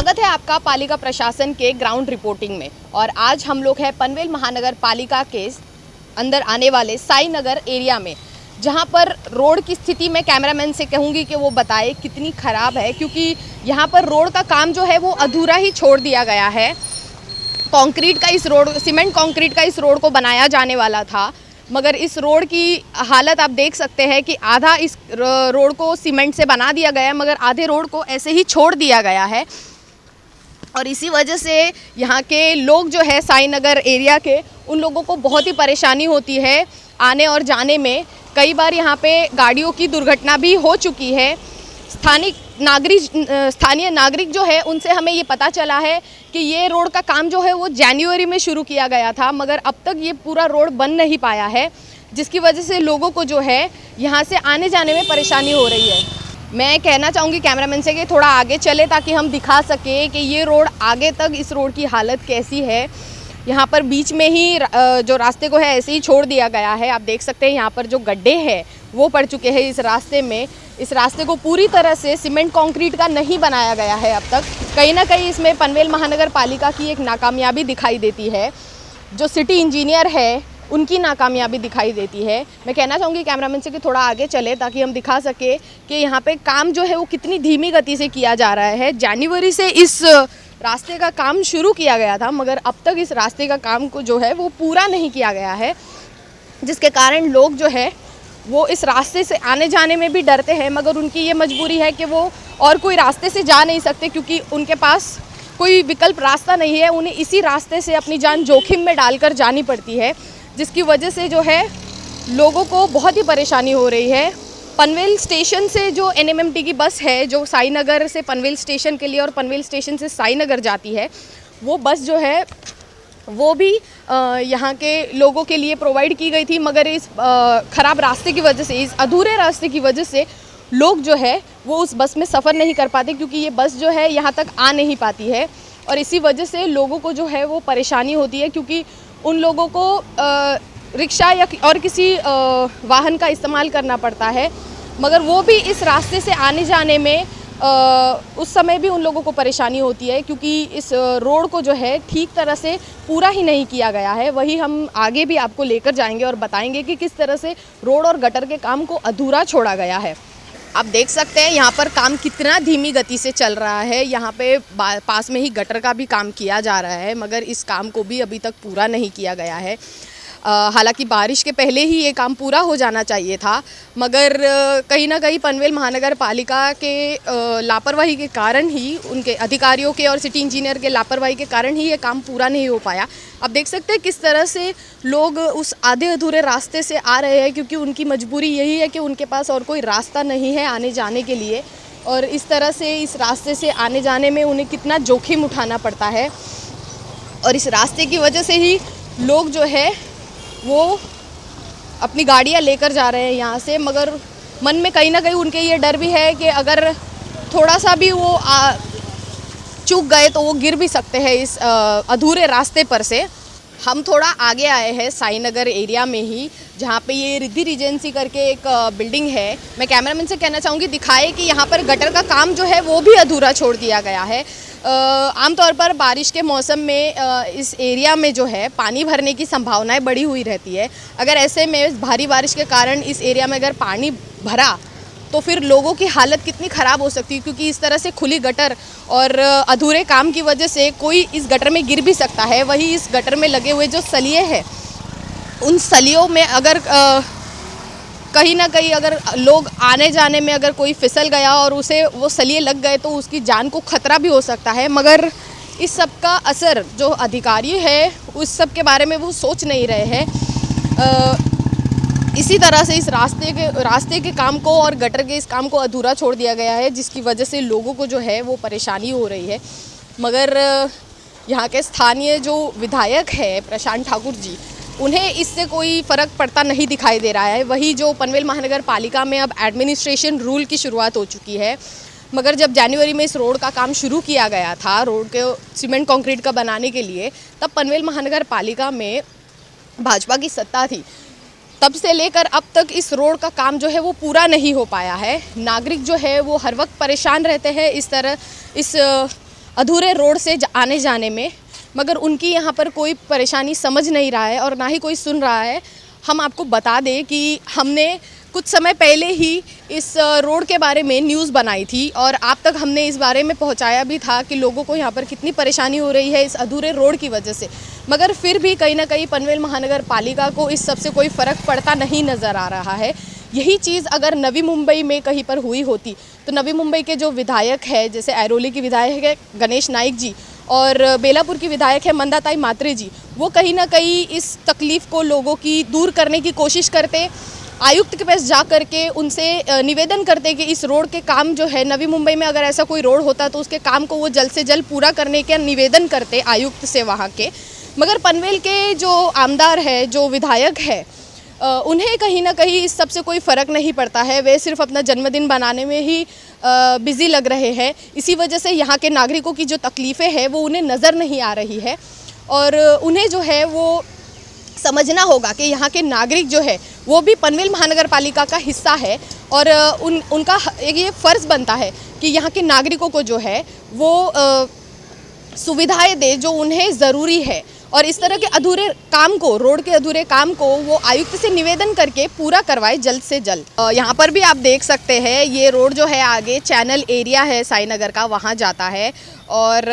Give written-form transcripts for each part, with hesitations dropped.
स्वागत है आपका पालिका प्रशासन के ग्राउंड रिपोर्टिंग में। और आज हम लोग हैं पनवेल महानगर पालिका के अंदर आने वाले साई नगर एरिया में, जहां पर रोड की स्थिति मैं कैमरामैन से कहूंगी कि वो बताए कितनी ख़राब है, क्योंकि यहां पर रोड का काम जो है वो अधूरा ही छोड़ दिया गया है। सीमेंट कंक्रीट का इस रोड को बनाया जाने वाला था, मगर इस रोड की हालत आप देख सकते हैं कि आधा इस रोड को सीमेंट से बना दिया गया है, मगर आधे रोड को ऐसे ही छोड़ दिया गया है। और इसी वजह से यहाँ के लोग जो है साई नगर एरिया के, उन लोगों को बहुत ही परेशानी होती है आने और जाने में। कई बार यहाँ पे गाड़ियों की दुर्घटना भी हो चुकी है। स्थानीय नागरिक जो है उनसे हमें ये पता चला है कि ये रोड का काम जो है वो जनवरी में शुरू किया गया था, मगर अब तक ये पूरा रोड बन नहीं पाया है, जिसकी वजह से लोगों को जो है यहाँ से आने जाने में परेशानी हो रही है। मैं कहना चाहूँगी कैमरामैन से कि थोड़ा आगे चले ताकि हम दिखा सकें कि ये रोड आगे तक इस रोड की हालत कैसी है। यहाँ पर बीच में ही जो रास्ते को है ऐसे ही छोड़ दिया गया है। आप देख सकते हैं यहाँ पर जो गड्ढे हैं वो पड़ चुके हैं इस रास्ते में। इस रास्ते को पूरी तरह से सीमेंट कंक्रीट का नहीं बनाया गया है अब तक। कहीं ना कहीं इसमें पनवेल महानगर पालिका की एक नाकामयाबी दिखाई देती है, जो सिटी इंजीनियर है उनकी नाकामयाबी दिखाई देती है। मैं कहना चाहूँगी कैमरामैन से कि थोड़ा आगे चले ताकि हम दिखा सके कि यहाँ पे काम जो है वो कितनी धीमी गति से किया जा रहा है। जनवरी से इस रास्ते का काम शुरू किया गया था, मगर अब तक इस रास्ते का काम को जो है वो पूरा नहीं किया गया है, जिसके कारण लोग जो है वो इस रास्ते से आने जाने में भी डरते हैं। मगर उनकी ये मजबूरी है कि वो और कोई रास्ते से जा नहीं सकते, क्योंकि उनके पास कोई विकल्प रास्ता नहीं है। उन्हें इसी रास्ते से अपनी जान जोखिम में डालकर जानी पड़ती है, जिसकी वजह से जो है लोगों को बहुत ही परेशानी हो रही है। पनवेल स्टेशन से जो NMMT की बस है जो साई नगर से पनवेल स्टेशन के लिए और पनवेल स्टेशन से साई नगर जाती है, वो बस जो है वो भी यहाँ के लोगों के लिए प्रोवाइड की गई थी, मगर इस ख़राब रास्ते की वजह से, इस अधूरे रास्ते की वजह से लोग जो है वो उस बस में सफ़र नहीं कर पाते, क्योंकि ये बस जो है यहाँ तक आ नहीं पाती है। और इसी वजह से लोगों को जो है वो परेशानी होती है, क्योंकि उन लोगों को रिक्शा या और किसी वाहन का इस्तेमाल करना पड़ता है, मगर वो भी इस रास्ते से आने जाने में उस समय भी उन लोगों को परेशानी होती है, क्योंकि इस रोड को जो है ठीक तरह से पूरा ही नहीं किया गया है। वही हम आगे भी आपको लेकर जाएंगे और बताएंगे कि किस तरह से रोड और गटर के काम को अधूरा छोड़ा गया है। आप देख सकते हैं यहाँ पर काम कितना धीमी गति से चल रहा है। यहाँ पे पास में ही गटर का भी काम किया जा रहा है, मगर इस काम को भी अभी तक पूरा नहीं किया गया है। हालांकि बारिश के पहले ही ये काम पूरा हो जाना चाहिए था, मगर कहीं ना कहीं पनवेल महानगर पालिका के लापरवाही के कारण ही, उनके अधिकारियों के और सिटी इंजीनियर के लापरवाही के कारण ही ये काम पूरा नहीं हो पाया। आप देख सकते हैं किस तरह से लोग उस आधे अधूरे रास्ते से आ रहे हैं, क्योंकि उनकी मजबूरी यही है कि उनके पास और कोई रास्ता नहीं है आने जाने के लिए। और इस तरह से इस रास्ते से आने जाने में उन्हें कितना जोखिम उठाना पड़ता है। और इस रास्ते की वजह से ही लोग जो है वो अपनी गाड़ियाँ लेकर जा रहे हैं यहाँ से, मगर मन में कहीं ना कहीं उनके ये डर भी है कि अगर थोड़ा सा भी वो चूक गए तो वो गिर भी सकते हैं इस अधूरे रास्ते पर से। हम थोड़ा आगे आए हैं साई नगर एरिया में ही, जहाँ पे ये रिद्धि रीजेंसी करके एक बिल्डिंग है। मैं कैमरामैन से कहना चाहूँगी दिखाए कि यहाँ पर गटर का काम जो है वो भी अधूरा छोड़ दिया गया है। आमतौर पर बारिश के मौसम में इस एरिया में जो है पानी भरने की संभावनाएं बढ़ी हुई रहती है। अगर ऐसे में भारी बारिश के कारण इस एरिया में अगर पानी भरा तो फिर लोगों की हालत कितनी ख़राब हो सकती है, क्योंकि इस तरह से खुली गटर और अधूरे काम की वजह से कोई इस गटर में गिर भी सकता है। वही इस गटर में लगे हुए जो सलिए हैं, उन सलियों में अगर कहीं ना कहीं अगर लोग आने जाने में अगर कोई फिसल गया और उसे वो सलिए लग गए तो उसकी जान को खतरा भी हो सकता है। मगर इस सब का असर जो अधिकारी है उस सब के बारे में वो सोच नहीं रहे हैं। इसी तरह से इस रास्ते के काम को और गटर के इस काम को अधूरा छोड़ दिया गया है, जिसकी वजह से लोगों को जो है वो परेशानी हो रही है। मगर यहाँ के स्थानीय जो विधायक है प्रशांत ठाकुर जी, उन्हें इससे कोई फ़र्क पड़ता नहीं दिखाई दे रहा है। वही जो पनवेल महानगर पालिका में अब एडमिनिस्ट्रेशन रूल की शुरुआत हो चुकी है, मगर जब जनवरी में इस रोड का काम शुरू किया गया था, रोड के सीमेंट कंक्रीट का बनाने के लिए, तब पनवेल महानगर पालिका में भाजपा की सत्ता थी। तब से लेकर अब तक इस रोड का काम जो है वो पूरा नहीं हो पाया है। नागरिक जो है वो हर वक्त परेशान रहते हैं इस अधूरे रोड से आने जाने में, मगर उनकी यहाँ पर कोई परेशानी समझ नहीं रहा है और ना ही कोई सुन रहा है। हम आपको बता दें कि हमने कुछ समय पहले ही इस रोड के बारे में न्यूज़ बनाई थी और आप तक हमने इस बारे में पहुंचाया भी था कि लोगों को यहाँ पर कितनी परेशानी हो रही है इस अधूरे रोड की वजह से। मगर फिर भी कहीं ना कहीं पनवेल महानगर पालिका को इस सब से कोई फ़र्क पड़ता नहीं नज़र आ रहा है। यही चीज़ अगर नवी मुंबई में कहीं पर हुई होती तो नवी मुंबई के जो विधायक है, जैसे ऐरोली की विधायक है गणेश नाइक जी और बेलापुर की विधायक है मंदाताई मात्रे जी, वो कहीं ना कहीं इस तकलीफ़ को लोगों की दूर करने की कोशिश करते, आयुक्त के पास जा करके उनसे निवेदन करते कि इस रोड के काम जो है नवी मुंबई में अगर ऐसा कोई रोड होता तो उसके काम को वो जल्द से जल्द पूरा करने का निवेदन करते आयुक्त से वहाँ के। मगर पनवेल के जो आमदार है, जो विधायक है, उन्हें कहीं ना कहीं इस सब से कोई फ़र्क नहीं पड़ता है। वे सिर्फ अपना जन्मदिन बनाने में ही बिज़ी लग रहे हैं। इसी वजह से यहाँ के नागरिकों की जो तकलीफ़ें हैं वो उन्हें नज़र नहीं आ रही है और उन्हें जो है वो समझना होगा कि यहाँ के नागरिक जो है वो भी पनवेल महानगर पालिका का हिस्सा है और उनका ये फ़र्ज़ बनता है कि यहाँ के नागरिकों को जो है वो सुविधाएं दे जो उन्हें ज़रूरी है और इस तरह के अधूरे काम को, रोड के अधूरे काम को वो आयुक्त से निवेदन करके पूरा करवाए जल्द से जल्द। यहाँ पर भी आप देख सकते हैं ये रोड जो है आगे चैनल एरिया है साईनगर का, वहाँ जाता है और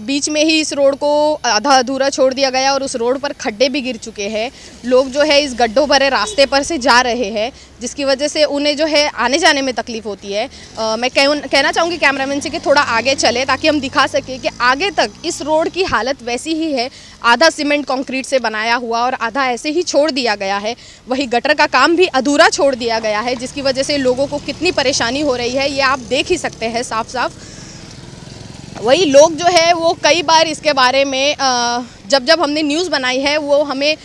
बीच में ही इस रोड को आधा अधूरा छोड़ दिया गया और उस रोड पर खड्डे भी गिर चुके हैं। लोग जो है इस गड्ढों भरे रास्ते पर से जा रहे हैं जिसकी वजह से उन्हें जो है आने जाने में तकलीफ़ होती है। मैं कहना चाहूँगी कैमरामैन से कि थोड़ा आगे चले ताकि हम दिखा सकें कि आगे तक इस रोड की हालत वैसी ही है, आधा सीमेंट कंक्रीट से बनाया हुआ और आधा ऐसे ही छोड़ दिया गया है। वही गटर का काम भी अधूरा छोड़ दिया गया है जिसकी वजह से लोगों को कितनी परेशानी हो रही है ये आप देख ही सकते हैं साफ साफ। वही लोग जो है वो कई बार इसके बारे में जब हमने न्यूज़ बनाई है वो हमें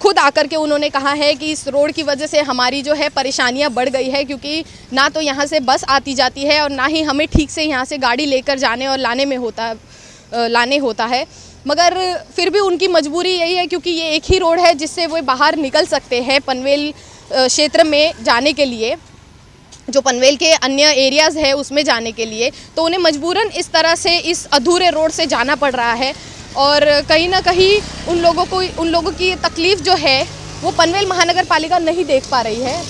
खुद आकर के उन्होंने कहा है कि इस रोड की वजह से हमारी जो है परेशानियां बढ़ गई है, क्योंकि ना तो यहाँ से बस आती जाती है और ना ही हमें ठीक से यहाँ से गाड़ी लेकर जाने और लाने होता है। मगर फिर भी उनकी मजबूरी यही है क्योंकि ये एक ही रोड है जिससे वो बाहर निकल सकते हैं पनवेल क्षेत्र में जाने के लिए, जो पनवेल के अन्य एरियाज़ है उसमें जाने के लिए, तो उन्हें मजबूरन इस तरह से इस अधूरे रोड से जाना पड़ रहा है। और कहीं ना कहीं उन लोगों की तकलीफ़ जो है वो पनवेल महानगर पालिका नहीं देख पा रही है।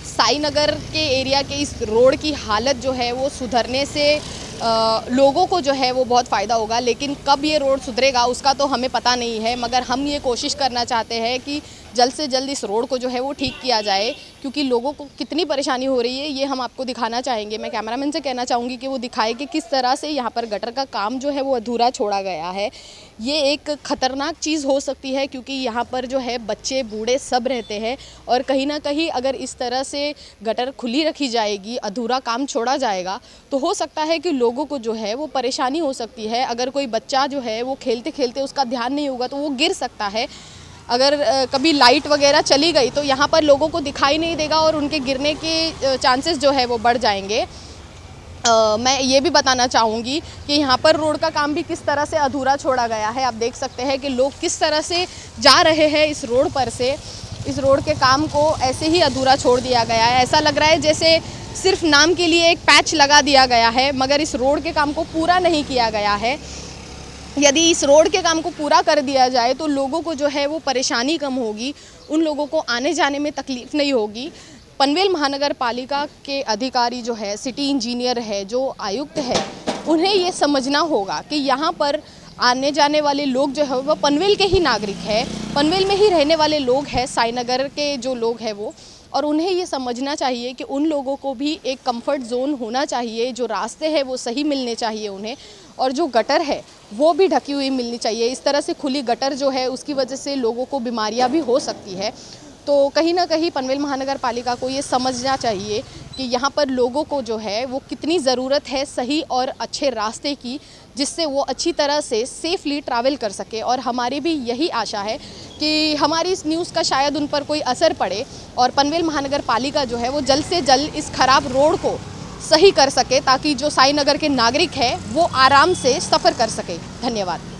साईनगर के एरिया के इस रोड की हालत जो है वो सुधरने से लोगों को जो है वो बहुत फ़ायदा होगा, लेकिन कब ये रोड सुधरेगा उसका तो हमें पता नहीं है। मगर हम ये कोशिश करना चाहते हैं कि जल्द से जल्द इस रोड को जो है वो ठीक किया जाए, क्योंकि लोगों को कितनी परेशानी हो रही है ये हम आपको दिखाना चाहेंगे। मैं कैमरामैन से कहना चाहूँगी कि वो दिखाए कि किस तरह से यहाँ पर गटर का काम जो है वो अधूरा छोड़ा गया है। ये एक ख़तरनाक चीज़ हो सकती है क्योंकि यहाँ पर जो है बच्चे बूढ़े सब रहते हैं और कहीं ना कहीं अगर इस तरह से गटर खुली रखी जाएगी, अधूरा काम छोड़ा जाएगा, तो हो सकता है कि लोगों को जो है वो परेशानी हो सकती है। अगर कोई बच्चा जो है वो खेलते खेलते उसका ध्यान नहीं होगा तो वो गिर सकता है। अगर कभी लाइट वगैरह चली गई तो यहाँ पर लोगों को दिखाई नहीं देगा और उनके गिरने के चांसेस जो है वो बढ़ जाएंगे। मैं ये भी बताना चाहूँगी कि यहाँ पर रोड का काम भी किस तरह से अधूरा छोड़ा गया है। आप देख सकते हैं कि लोग किस तरह से जा रहे हैं इस रोड पर से। इस रोड के काम को ऐसे ही अधूरा छोड़ दिया गया है। ऐसा लग रहा है जैसे सिर्फ नाम के लिए एक पैच लगा दिया गया है, मगर इस रोड के काम को पूरा नहीं किया गया है। यदि इस रोड के काम को पूरा कर दिया जाए तो लोगों को जो है वो परेशानी कम होगी, उन लोगों को आने जाने में तकलीफ़ नहीं होगी। पनवेल महानगर पालिका के अधिकारी जो है, सिटी इंजीनियर है, जो आयुक्त है, उन्हें ये समझना होगा कि यहाँ पर आने जाने वाले लोग जो है वो पनवेल के ही नागरिक है, पनवेल में ही रहने वाले लोग हैं, साईनगर के जो लोग हैं वो, और उन्हें ये समझना चाहिए कि उन लोगों को भी एक कंफर्ट जोन होना चाहिए। जो रास्ते हैं वो सही मिलने चाहिए उन्हें, और जो गटर है वो भी ढकी हुई मिलनी चाहिए। इस तरह से खुली गटर जो है उसकी वजह से लोगों को बीमारियां भी हो सकती है। तो कहीं ना कहीं पनवेल महानगर पालिका को ये समझना चाहिए कि यहाँ पर लोगों को जो है वो कितनी ज़रूरत है सही और अच्छे रास्ते की, जिससे वो अच्छी तरह से सेफली ट्रैवल कर सके। और हमारी भी यही आशा है कि हमारी इस न्यूज़ का शायद उन पर कोई असर पड़े और पनवेल महानगर पालिका जो है वो जल्द से जल्द इस ख़राब रोड को सही कर सके, ताकि जो साईनगर के नागरिक हैं वो आराम से सफ़र कर सके। धन्यवाद।